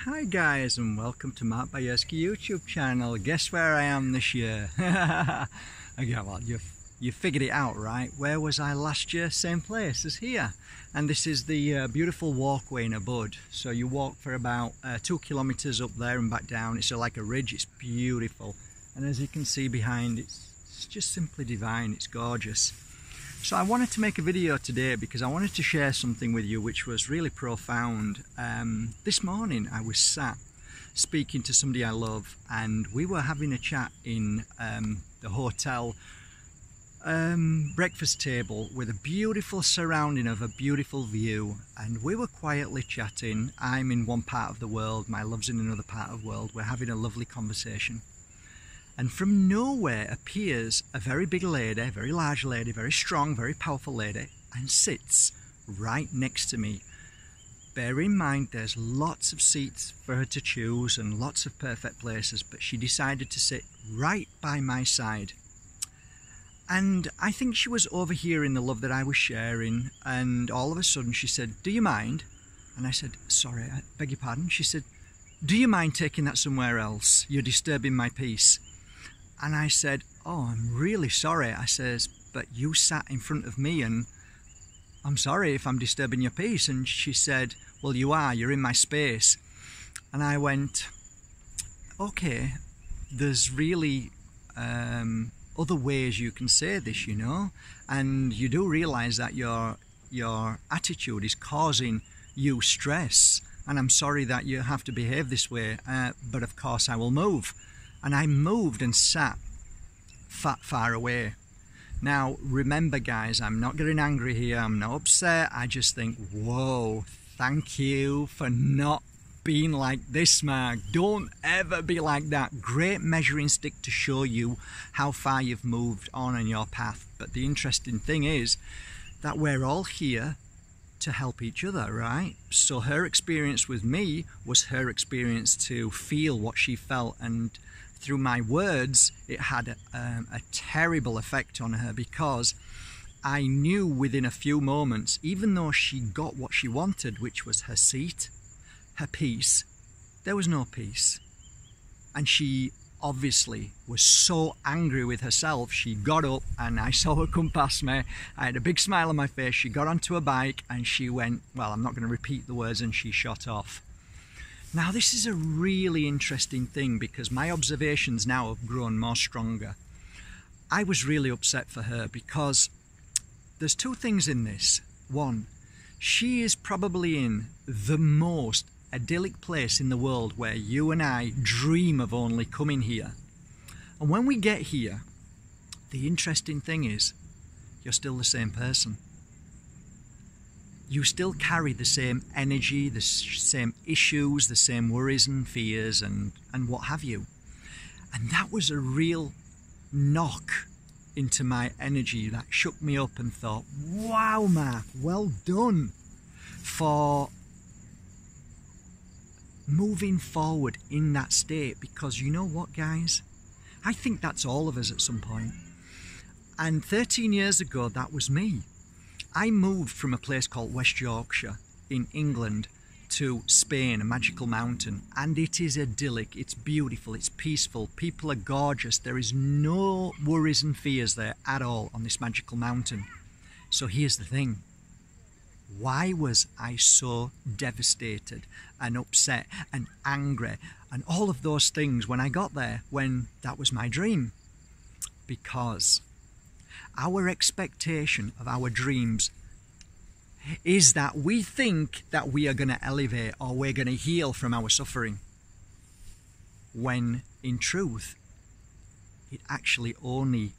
Hi guys, and welcome to Mark Bayerski YouTube channel. Guess where I am this year? Okay, well, you figured it out, right? Where was I last year? Same place as here. And this is the beautiful walkway in a bud. So you walk for about 2 kilometers up there and back down. It's like a ridge. It's beautiful, and as you can see behind, it's just simply divine. It's gorgeous. So I wanted to make a video today because I wanted to share something with you which was really profound. This morning I was sat speaking to somebody I love, and we were having a chat in the hotel breakfast table with a beautiful surrounding of a beautiful view, and we were quietly chatting. I'm in one part of the world, my love's in another part of the world. We're having a lovely conversation. And from nowhere appears a very big lady, very large lady, very strong, very powerful lady, and sits right next to me. Bear in mind there's lots of seats for her to choose and lots of perfect places, but she decided to sit right by my side. And I think she was overhearing the love that I was sharing, and all of a sudden she said, "Do you mind?" And I said, "Sorry, I beg your pardon." She said, "Do you mind taking that somewhere else? You're disturbing my peace." And I said, "Oh, I'm really sorry." I says, "But you sat in front of me and I'm sorry if I'm disturbing your peace." And she said, "Well, you are, you're in my space." And I went, "Okay, there's really other ways you can say this, you know, and you do realize that your attitude is causing you stress, and I'm sorry that you have to behave this way, but of course I will move." And I moved and sat far away. Now remember guys, I'm not getting angry here, I'm not upset. I just think, whoa, thank you for not being like this, Mark. Don't ever be like that. Great measuring stick to show you how far you've moved on in your path. But the interesting thing is that we're all here to help each other, right? So her experience with me was her experience to feel what she felt, and through my words it had a terrible effect on her, because I knew within a few moments, even though she got what she wanted, which was her seat, her peace, there was no peace. And she obviously was so angry with herself. She got up, and I saw her come past me. I had a big smile on my face. She got onto a bike and she went, well, I'm not going to repeat the words, and she shot off. Now this is a really interesting thing, because my observations now have grown more stronger. I was really upset for her because there's two things in this. One, she is probably in the most idyllic place in the world where you and I dream of only coming here. And when we get here, the interesting thing is you're still the same person. You still carry the same energy, the same issues, the same worries and fears and what have you. And that was a real knock into my energy that shook me up, and thought, wow, Mark, well done for moving forward in that state. Because you know what, guys? I think that's all of us at some point. And 13 years ago, that was me. I moved from a place called West Yorkshire in England to Spain, a magical mountain, and it is idyllic, it's beautiful, it's peaceful, people are gorgeous, there is no worries and fears there at all on this magical mountain. So here's the thing. Why was I so devastated and upset and angry and all of those things when I got there, when that was my dream? Because our expectation of our dreams is that we think that we are going to elevate, or we're going to heal from our suffering, when in truth it actually only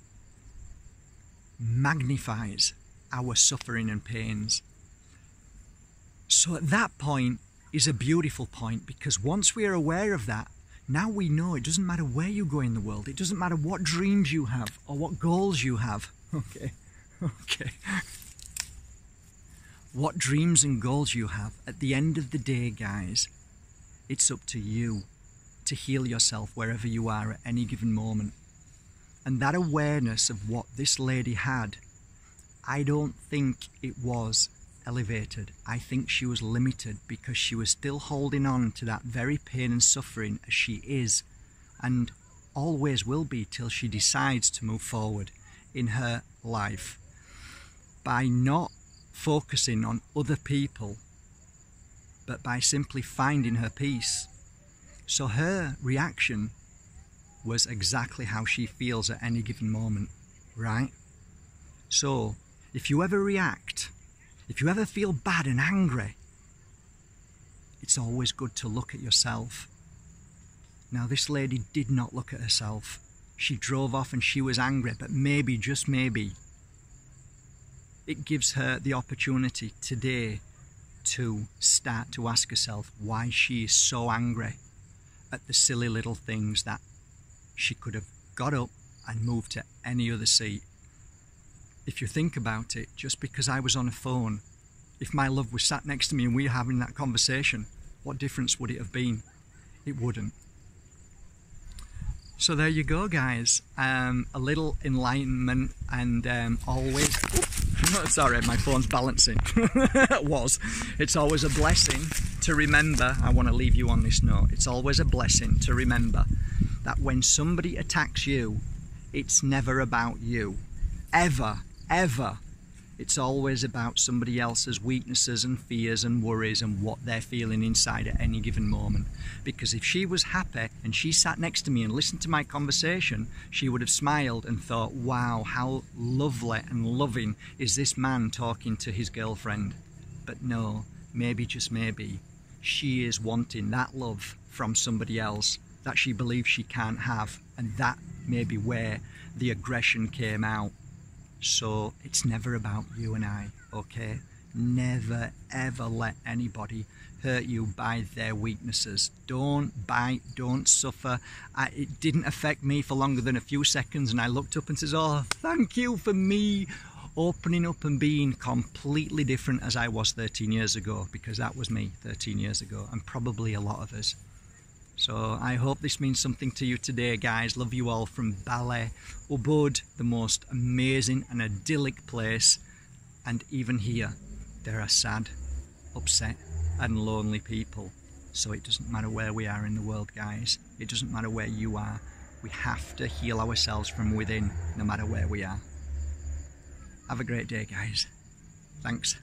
magnifies our suffering and pains. So at that point is a beautiful point, because once we are aware of that, now we know it doesn't matter where you go in the world, it doesn't matter what dreams you have or what goals you have. Okay. What dreams and goals you have, at the end of the day, guys, it's up to you to heal yourself wherever you are at any given moment. And that awareness of what this lady had, I don't think it was elevated. I think she was limited because she was still holding on to that very pain and suffering as she is and always will be till she decides to move forward in her life. By not focusing on other people, but by simply finding her peace. So her reaction was exactly how she feels at any given moment, right? So if you ever react, if you ever feel bad and angry, it's always good to look at yourself. Now, this lady did not look at herself. She drove off and she was angry, but maybe, just maybe, it gives her the opportunity today to start to ask herself why she is so angry at the silly little things that she could have got up and moved to any other seat. If you think about it, just because I was on a phone, if my love was sat next to me and we were having that conversation, what difference would it have been? It wouldn't. So there you go, guys. A little enlightenment and always... Sorry, my phone's balancing. It's always a blessing to remember. I want to leave you on this note. It's always a blessing to remember that when somebody attacks you, it's never about you. Ever, ever. It's always about somebody else's weaknesses and fears and worries and what they're feeling inside at any given moment. Because if she was happy and she sat next to me and listened to my conversation, she would have smiled and thought, wow, how lovely and loving is this man talking to his girlfriend. But no, maybe, just maybe, she is wanting that love from somebody else that she believes she can't have. And that may be where the aggression came out. So it's never about you and I, okay? Never ever let anybody hurt you by their weaknesses. Don't bite, don't suffer. It didn't affect me for longer than a few seconds, and I looked up and says, oh, thank you for me opening up and being completely different as I was 13 years ago, because that was me 13 years ago, and probably a lot of us. So I hope this means something to you today, guys. Love you all from Bali, Ubud, the most amazing and idyllic place. And even here, there are sad, upset and lonely people. So it doesn't matter where we are in the world, guys. It doesn't matter where you are. We have to heal ourselves from within, no matter where we are. Have a great day, guys. Thanks.